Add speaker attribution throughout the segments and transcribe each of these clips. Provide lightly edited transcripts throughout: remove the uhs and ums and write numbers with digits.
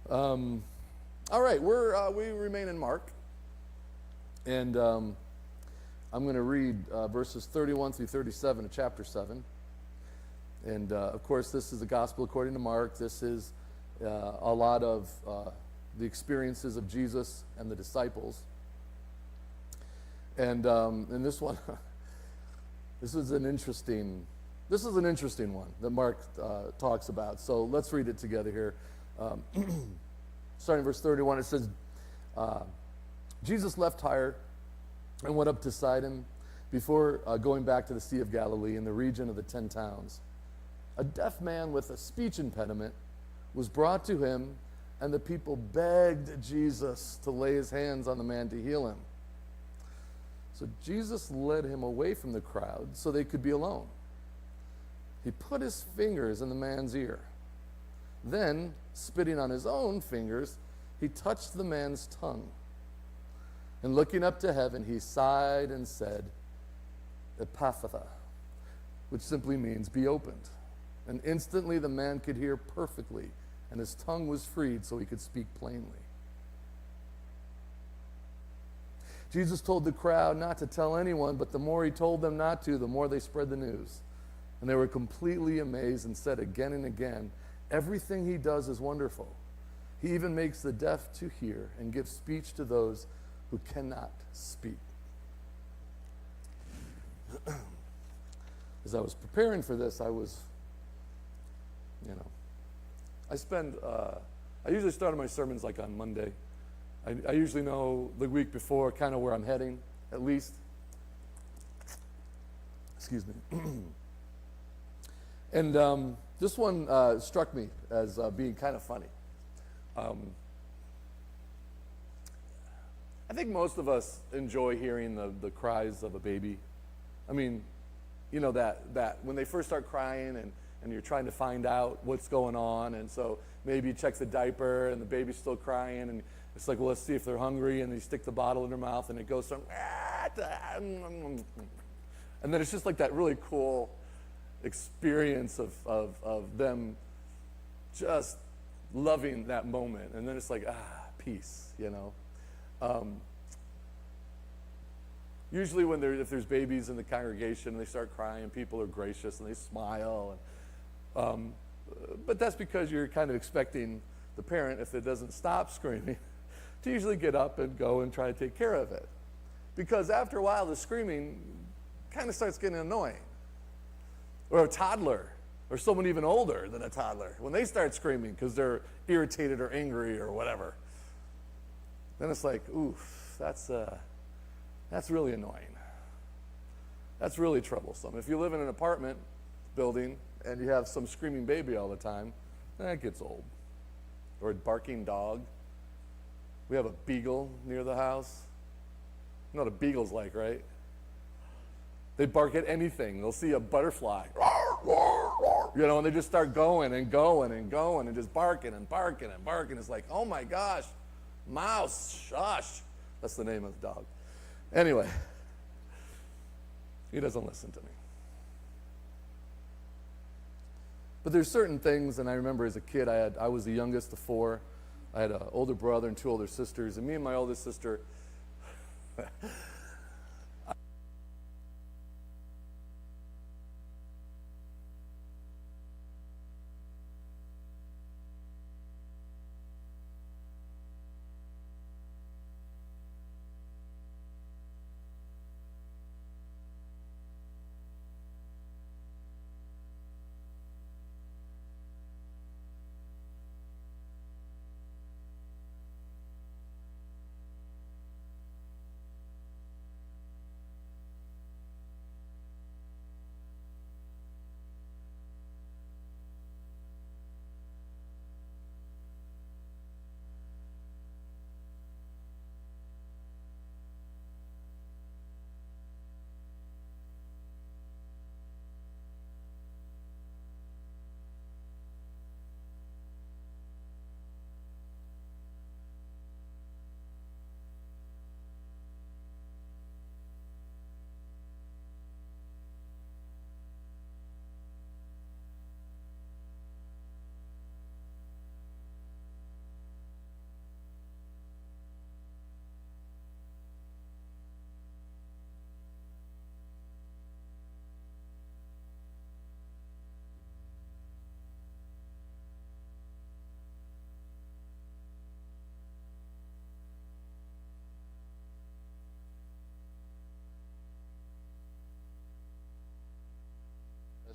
Speaker 1: All right, we remain in Mark, and I'm going to read verses 31 through 37 of chapter 7. And of course, this is the gospel according to Mark. This is a lot of the experiences of Jesus and the disciples. And in this one, this is an interesting one that Mark talks about. So let's read it together here. Starting verse 31, it says, Jesus left Tyre and went up to Sidon before going back to the Sea of Galilee in the region of the 10 towns. A deaf man with a speech impediment was brought to him, and the people begged Jesus to lay his hands on the man to heal him. So Jesus led him away from the crowd so they could be alone. He put his fingers in the man's ear. Then, spitting on his own fingers, he touched the man's tongue. And looking up to heaven, he sighed and said, Epaphatha, which simply means be opened. And instantly the man could hear perfectly, and his tongue was freed so he could speak plainly. Jesus told the crowd not to tell anyone, but the more he told them not to, the more they spread the news. And they were completely amazed and said again and again, everything he does is wonderful. He even makes the deaf to hear and gives speech to those who cannot speak. As I was preparing for this, I usually start my sermons like on Monday. I usually know the week before kind of where I'm heading, at least. Excuse me. And this one struck me as being kind of funny. I think most of us enjoy hearing the cries of a baby. I mean, you know, that when they first start crying and you're trying to find out what's going on, and so maybe you check the diaper and the baby's still crying, and it's like, well, let's see if they're hungry, and you stick the bottle in their mouth and it goes from, and then it's just like that really cool experience of them just loving that moment, and then it's like, peace, you know. Usually if there's babies in the congregation and they start crying, people are gracious and they smile, and but that's because you're kind of expecting the parent, if it doesn't stop screaming, to usually get up and go and try to take care of it, because after a while the screaming kind of starts getting annoying. Or a toddler, or someone even older than a toddler, when they start screaming because they're irritated or angry or whatever, then it's like, oof, that's really annoying. That's really troublesome. If you live in an apartment building and you have some screaming baby all the time, that gets old. Or a barking dog. We have a beagle near the house. You know what a beagle's like, right? They bark at anything. They'll see a butterfly, you know, and they just start going and going and going and just barking and barking and barking. It's like, oh my gosh, mouse, shush. That's the name of the dog. Anyway, he doesn't listen to me. But there's certain things, and I remember as a kid, I was the youngest of four. I had an older brother and two older sisters, and me and my oldest sister,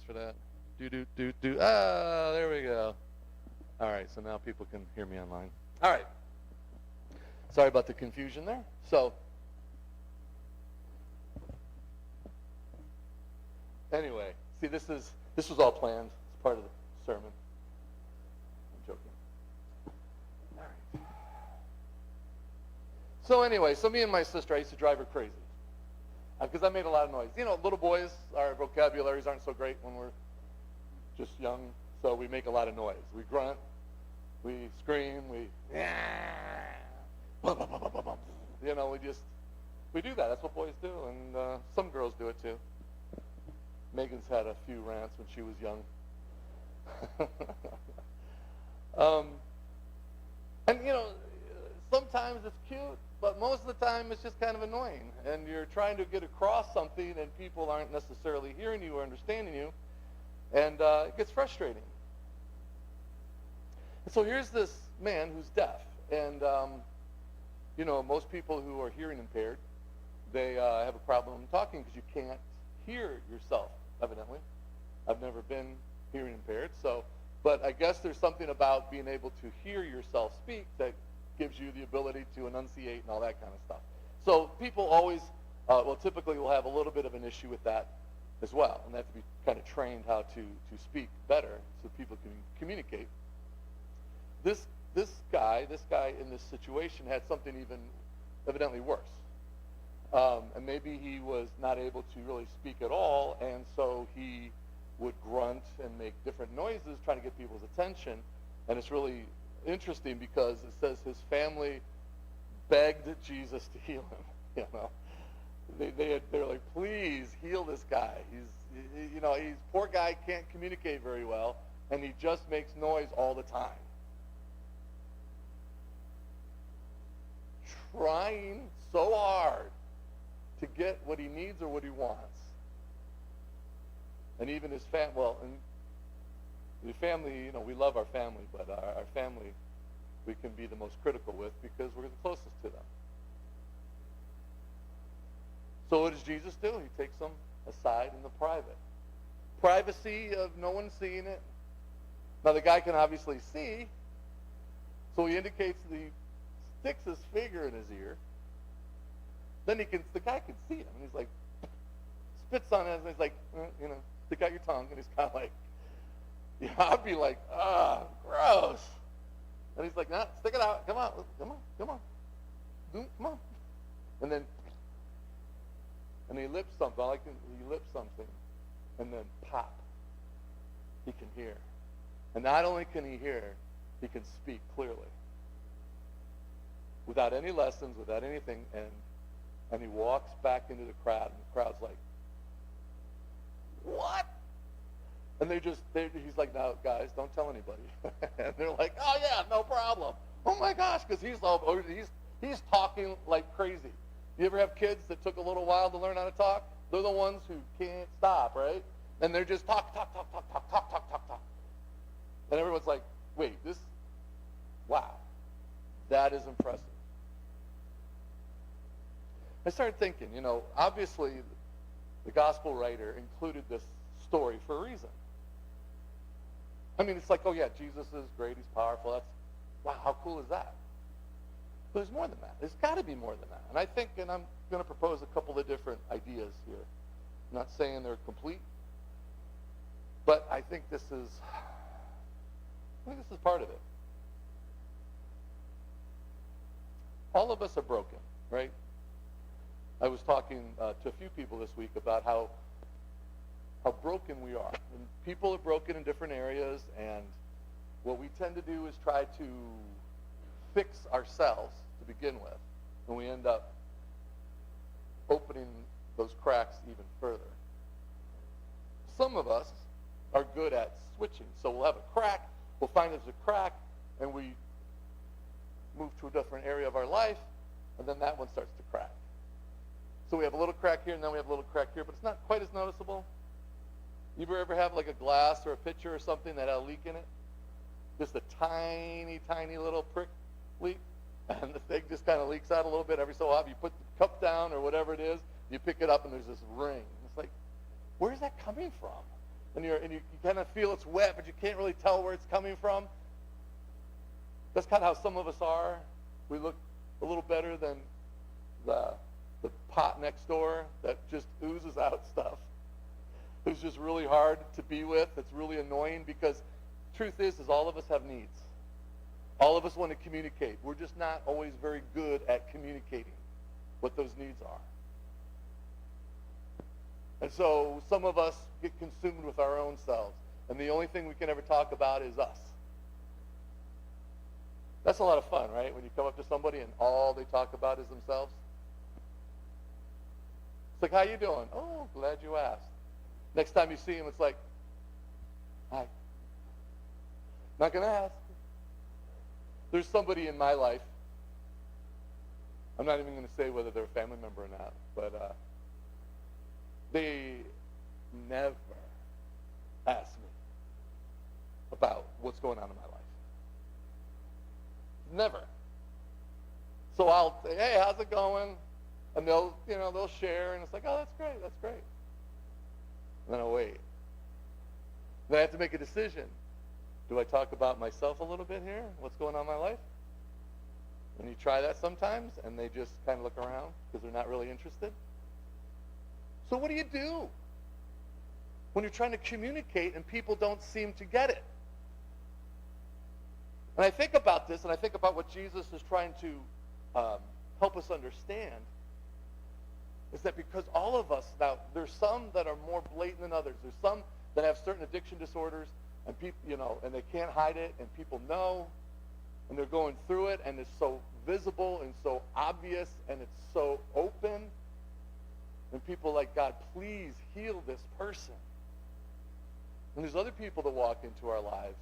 Speaker 1: for that. Do. Ah, there we go. All right, so now people can hear me online. All right. Sorry about the confusion there. So, anyway, see, this was all planned. It's part of the sermon. I'm joking. All right. So anyway, me and my sister, I used to drive her crazy because I made a lot of noise. You know, little boys, our vocabularies aren't so great when we're just young, so we make a lot of noise. We grunt, we scream, you know, we do that. That's what boys do, and some girls do it too. Megan's had a few rants when she was young. And you know, sometimes it's cute, but most of the time it's just kind of annoying. And you're trying to get across something, and people aren't necessarily hearing you or understanding you, and it gets frustrating. And so here's this man who's deaf, and you know, most people who are hearing impaired, they have a problem talking because you can't hear yourself, evidently. I've never been hearing impaired, but I guess there's something about being able to hear yourself speak that gives you the ability to enunciate and all that kind of stuff. So people always, typically will have a little bit of an issue with that as well, and they have to be kind of trained how to speak better so people can communicate. This guy in this situation had something even evidently worse. And maybe he was not able to really speak at all, and so he would grunt and make different noises trying to get people's attention. And it's really interesting because it says his family begged Jesus to heal him. You know, they're like, please heal this guy. He's poor guy, can't communicate very well, and he just makes noise all the time. Trying so hard to get what he needs or what he wants. And even his family, you know, we love our family, but our family we can be the most critical with because we're the closest to them. So what does Jesus do? He takes them aside in the private. Privacy of no one seeing it. Now the guy can obviously see, so he indicates that he sticks his finger in his ear. Then the guy can see him, and he's like, spits on it, and he's like, you know, stick out your tongue, and he's kind of like, I'd be like, gross. And he's like, nah, stick it out, come on, come on. And he lips something, he lips something, and then pop, he can hear. And not only can he hear, he can speak clearly. Without any lessons, without anything, and he walks back into the crowd, and the crowd's like, what? And he's like, no, guys, don't tell anybody. And they're like, oh yeah, no problem. Oh my gosh, because he's talking like crazy. You ever have kids that took a little while to learn how to talk? They're the ones who can't stop, right? And they're just talk. And everyone's like, wait, wow, that is impressive. I started thinking, you know, obviously the gospel writer included this story for a reason. I mean, it's like, oh yeah, Jesus is great, he's powerful. Wow, how cool is that? But there's more than that. There's got to be more than that. And I think, and I'm going to propose a couple of different ideas here. I'm not saying they're complete, but I think this is part of it. All of us are broken, right? I was talking to a few people this week about how broken we are. And people are broken in different areas, and what we tend to do is try to fix ourselves to begin with, and we end up opening those cracks even further. Some of us are good at switching. So we'll have a crack, we'll find there's a crack, and we move to a different area of our life, and then that one starts to crack. So we have a little crack here, and then we have a little crack here, but it's not quite as noticeable. You ever have like a glass or a pitcher or something that had a leak in it? Just a tiny, tiny little prick leak, and the thing just kind of leaks out a little bit every so often. You put the cup down or whatever it is, you pick it up, and there's this ring. It's like, where's that coming from? and you kind of feel it's wet, but you can't really tell where it's coming from. That's kind of how some of us are. We look a little better than the pot next door that just oozes out stuff. It's just really hard to be with. It's really annoying because truth is all of us have needs. All of us want to communicate. We're just not always very good at communicating what those needs are. And so some of us get consumed with our own selves, and the only thing we can ever talk about is us. That's a lot of fun, right? When you come up to somebody and all they talk about is themselves. It's like, how you doing? Oh, glad you asked. Next time you see him, it's like, hi. Not going to ask. There's somebody in my life, I'm not even going to say whether they're a family member or not, but they never ask me about what's going on in my life. Never. So I'll say, hey, how's it going? And they'll share, and it's like, oh, that's great. And then I'll wait. Then I have to make a decision. Do I talk about myself a little bit here? What's going on in my life? And you try that sometimes, and they just kind of look around because they're not really interested. So what do you do when you're trying to communicate and people don't seem to get it? And I think about this, and I think about what Jesus is trying to help us understand, is that because all of us, now, there's some that are more blatant than others. There's some that have certain addiction disorders, and people, and they can't hide it, and people know, and they're going through it, and it's so visible and so obvious, and it's so open, and people are like, God, please heal this person. And there's other people that walk into our lives,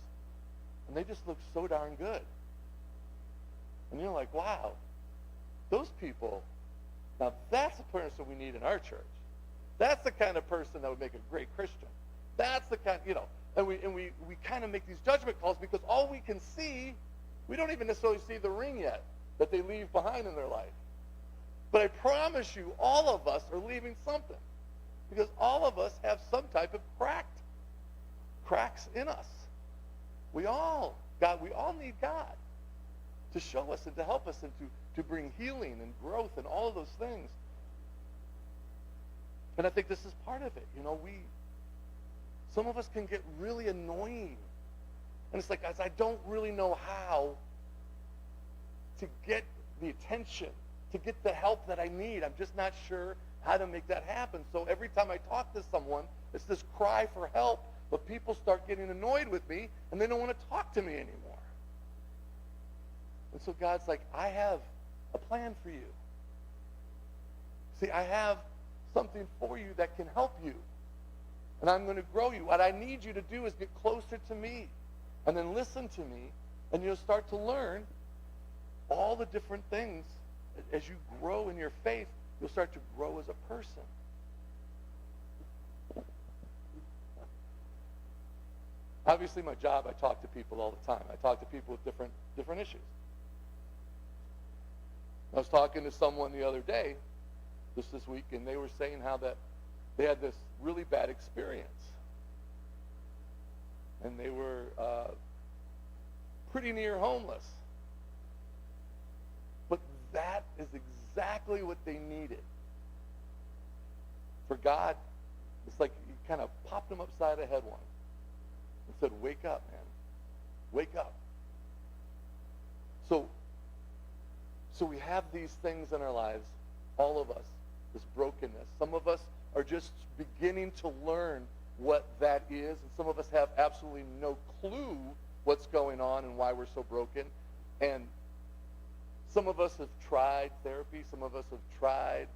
Speaker 1: and they just look so darn good. And you're like, wow, those people, now that's the person we need in our church. That's the kind of person that would make a great Christian. That's the kind, and we kind of make these judgment calls because all we can see, we don't even necessarily see the ring yet that they leave behind in their life. But I promise you, all of us are leaving something because all of us have some type of cracks in us. We all need God to show us and to help us and to bring healing and growth and all of those things. And I think this is part of it. Some of us can get really annoying. And it's like, guys, I don't really know how to get the attention, to get the help that I need. I'm just not sure how to make that happen. So every time I talk to someone, it's this cry for help. But people start getting annoyed with me, and they don't want to talk to me anymore. And so God's like, I have a plan for you. See, I have something for you that can help you. And I'm going to grow you. What I need you to do is get closer to me, and then listen to me, and you'll start to learn all the different things. As you grow in your faith, you'll start to grow as a person. Obviously, my job, I talk to people all the time. I talk to people with different issues. I was talking to someone the other day, just this week, and they were saying how that they had this really bad experience. And they were pretty near homeless. But that is exactly what they needed. For God, it's like He kind of popped them upside the head once. And said, wake up, man. Wake up. So we have these things in our lives, all of us, this brokenness. Some of us are just beginning to learn what that is, and some of us have absolutely no clue what's going on and why we're so broken. And some of us have tried therapy, some of us have tried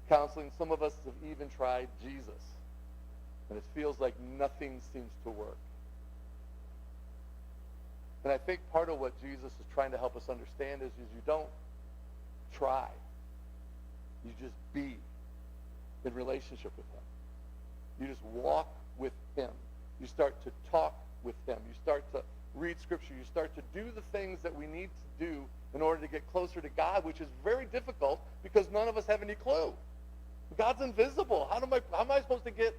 Speaker 1: counseling, some of us have even tried Jesus. And it feels like nothing seems to work. And I think part of what Jesus is trying to help us understand is you don't try. You just be in relationship with Him. You just walk with Him. You start to talk with Him. You start to read Scripture. You start to do the things that we need to do in order to get closer to God, which is very difficult because none of us have any clue. God's invisible. How am I supposed to get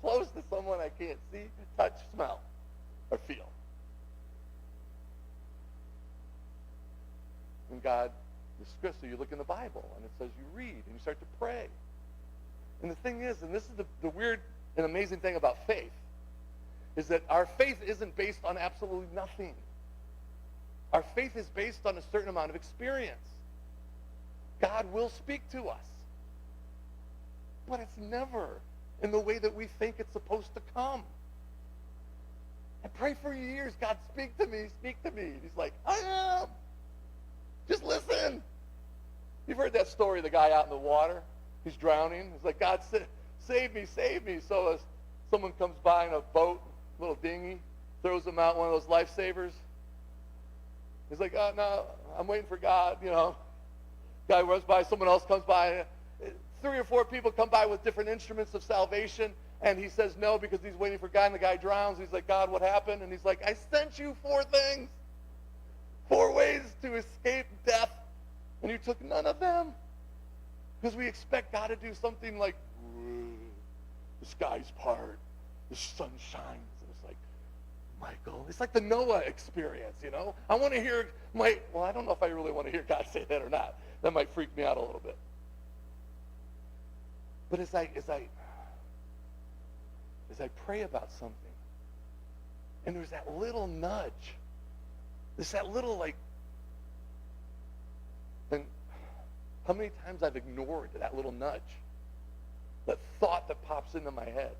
Speaker 1: close to someone I can't see, touch, smell, or feel. And God, so you look in the Bible, and it says you read, and you start to pray. And the thing is, and this is the weird and amazing thing about faith, is that our faith isn't based on absolutely nothing. Our faith is based on a certain amount of experience. God will speak to us. But it's never in the way that we think it's supposed to come. I pray for years, God, speak to me, speak to me. And he's like, I am. Just listen. You've heard that story of the guy out in the water. He's drowning. He's like, God, save me, save me. So as someone comes by in a boat, little dinghy, throws him out, one of those lifesavers. He's like, oh, no, I'm waiting for God, you know. Guy runs by, someone else comes by. 3 or 4 people come by with different instruments of salvation, and he says no because he's waiting for God, and the guy drowns. He's like, God, what happened? And he's like, I sent you 4 things. 4 ways to escape death, and you took none of them. Because we expect God to do something like, the skies part, the sun shines. And it's like, Michael, it's like the Noah experience, you know? I want to hear well, I don't know if I really want to hear God say that or not. That might freak me out a little bit. But as I pray about something, and there's that little nudge, there's that little and how many times I've ignored that little nudge, that thought that pops into my head.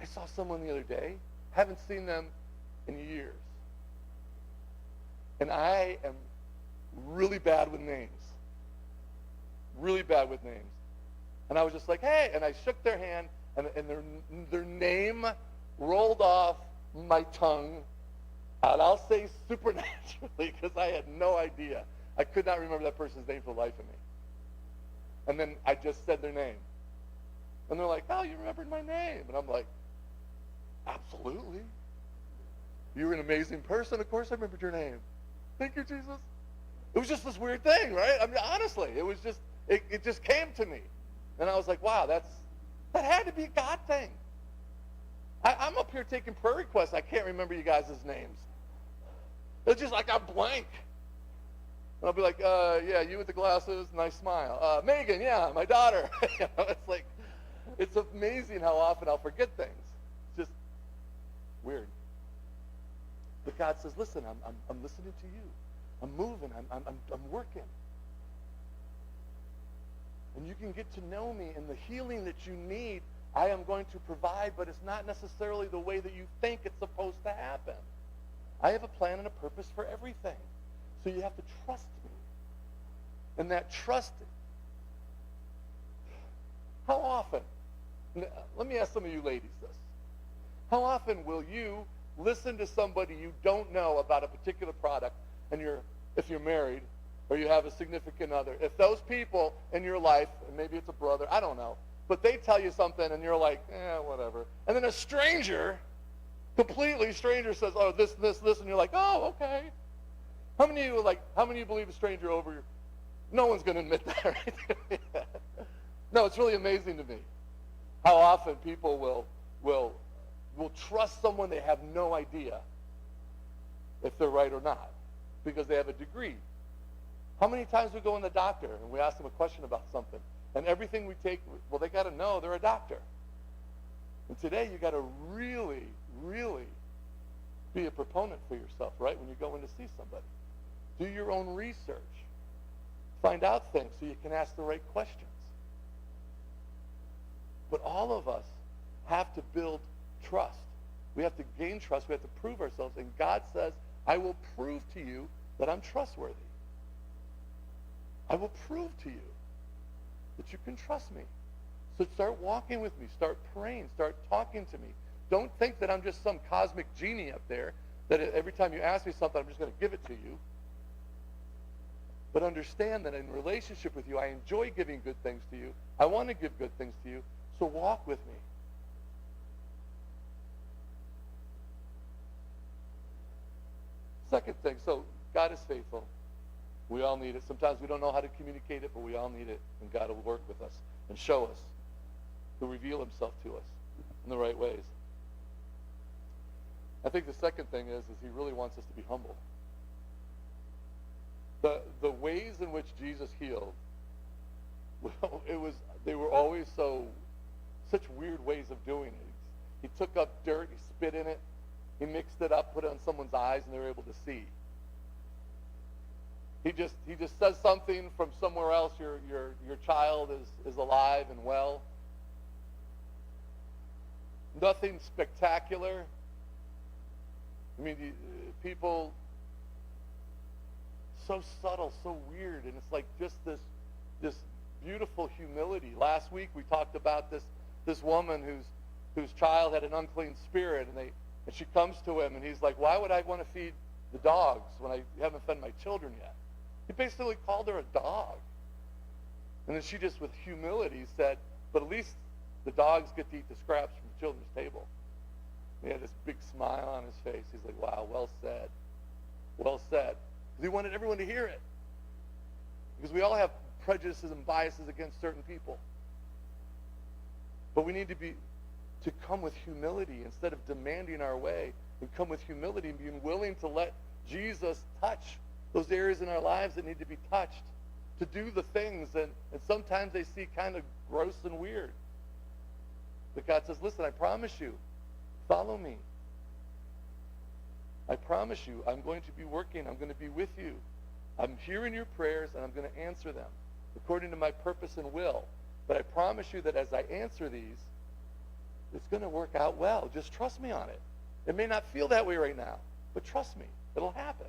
Speaker 1: I saw someone the other day, haven't seen them in years. And I am really bad with names. Really bad with names. And I was just like, hey, and I shook their hand, and their name rolled off my tongue, and I'll say supernaturally, because I had no idea. I could not remember that person's name for the life of me. And then I just said their name. And they're like, oh, you remembered my name. And I'm like, absolutely. You were an amazing person. Of course I remembered your name. Thank you, Jesus. It was just this weird thing, right? I mean, honestly, it was just, it just came to me. And I was like, wow, that had to be a God thing. I'm up here taking prayer requests. I can't remember you guys' names. It's just like I'm blank. And I'll be like, yeah, you with the glasses, nice smile. Megan, yeah, my daughter. You know, it's like, it's amazing how often I'll forget things. It's just weird. But God says, listen, I'm listening to you. I'm moving. I'm working. And you can get to know me, and the healing that you need, I am going to provide, but it's not necessarily the way that you think it's supposed to happen. I have a plan and a purpose for everything. So you have to trust me. And that trust, how often, let me ask some of you ladies this. How often will you listen to somebody you don't know about a particular product, and if you're married, or you have a significant other, if those people in your life, and maybe it's a brother, I don't know, but they tell you something and you're like, whatever. And then a stranger, completely stranger says, oh, this, and you're like, oh, okay. How many of you believe a stranger over? No one's going to admit that, right? No, it's really amazing to me how often people will trust someone they have no idea if they're right or not because they have a degree. How many times we go in the doctor and we ask them a question about something, and everything we take, well, they got to know they're a doctor. And today you got to really, really be a proponent for yourself, right, when you go in to see somebody. Do your own research. Find out things so you can ask the right questions. But all of us have to build trust. We have to gain trust. We have to prove ourselves. And God says, I will prove to you that I'm trustworthy. I will prove to you that you can trust me. So start walking with me. Start praying. Start talking to me. Don't think that I'm just some cosmic genie up there, that every time you ask me something, I'm just going to give it to you. But understand that in relationship with you, I enjoy giving good things to you. I want to give good things to you. So walk with me. Second thing, so God is faithful. We all need it. Sometimes we don't know how to communicate it, but we all need it. And God will work with us and show us. to reveal himself to us in the right ways. I think the second thing is he really wants us to be humble. The ways in which Jesus healed, they were always such weird ways of doing it. He took up dirt, he spit in it, he mixed it up, put it on someone's eyes, and they were able to see. He just says something from somewhere else. Your child is alive and well. Nothing spectacular. I mean, people so subtle, so weird, and it's like just this beautiful humility. Last week we talked about this woman whose child had an unclean spirit, and she comes to him, and he's like, "Why would I want to feed the dogs when I haven't fed my children yet?" He basically called her a dog. And then she just, with humility, said, "But at least the dogs get to eat the scraps from the children's table." And he had this big smile on his face. He's like, "Wow, well said. Well said." Because he wanted everyone to hear it. Because we all have prejudices and biases against certain people. But we need to come with humility instead of demanding our way, and come with humility and being willing to let Jesus touch those areas in our lives that need to be touched, to do the things, and sometimes they see kind of gross and weird. But God says, "Listen, I promise you, follow me. I promise you, I'm going to be working. I'm going to be with you. I'm hearing your prayers, and I'm going to answer them according to my purpose and will. But I promise you that as I answer these, it's going to work out well. Just trust me on it. It may not feel that way right now, but trust me. It'll happen."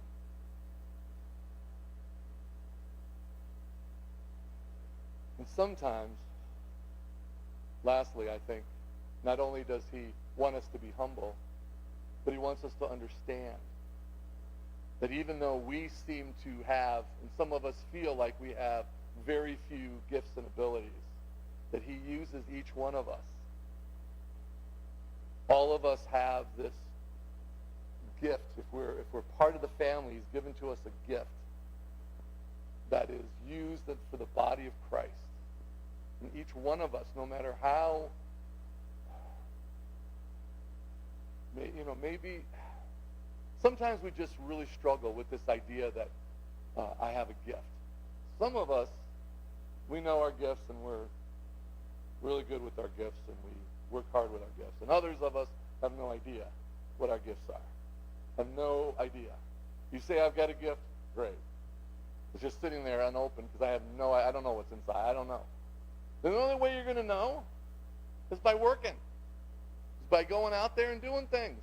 Speaker 1: And sometimes, lastly, I think, not only does he want us to be humble, but he wants us to understand that even though we seem to have, and some of us feel like we have, very few gifts and abilities, that he uses each one of us. All of us have this gift. If we're part of the family, he's given to us a gift that is used for the body of Christ. And each one of us, no matter how, maybe sometimes we just really struggle with this idea that I have a gift. Some of us, we know our gifts and we're really good with our gifts and we work hard with our gifts. And others of us have no idea what our gifts are. Have no idea. You say, "I've got a gift," great. It's just sitting there unopened because I don't know what's inside. I don't know. The only way you're going to know is by working. Is by going out there and doing things.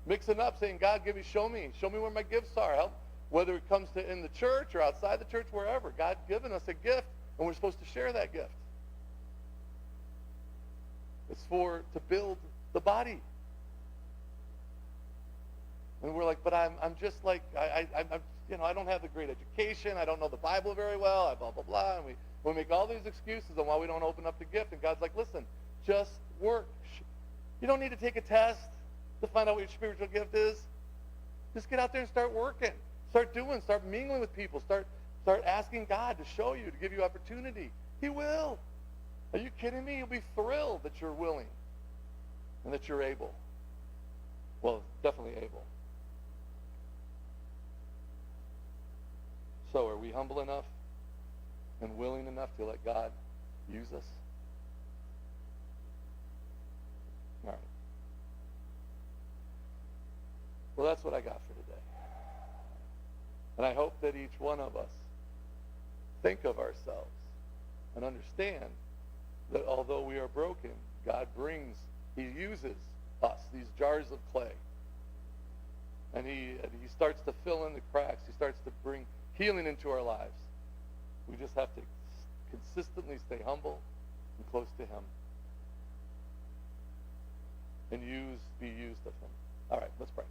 Speaker 1: Mixing up, saying, "God, show me where my gifts are." Help, whether it comes to in the church or outside the church, wherever. God's given us a gift, and we're supposed to share that gift. It's to build the body. And we're like, "But I'm just like I don't have the great education. I don't know the Bible very well. I blah blah blah." And we make all these excuses on why we don't open up the gift. And God's like, "Listen, just work. You don't need to take a test to find out what your spiritual gift is. Just get out there and start working. Start doing. Start mingling with people. Start asking God to show you, to give you opportunity. He will. Are you kidding me? He'll be thrilled that you're willing and that you're able. Well, definitely able. So are we humble enough and willing enough to let God use us? All right. Well, that's what I got for today. And I hope that each one of us think of ourselves and understand that although we are broken, he uses us, these jars of clay. And he starts to fill in the cracks. He starts to bring healing into our lives. We just have to consistently stay humble and close to him. And be used of him. All right, let's pray.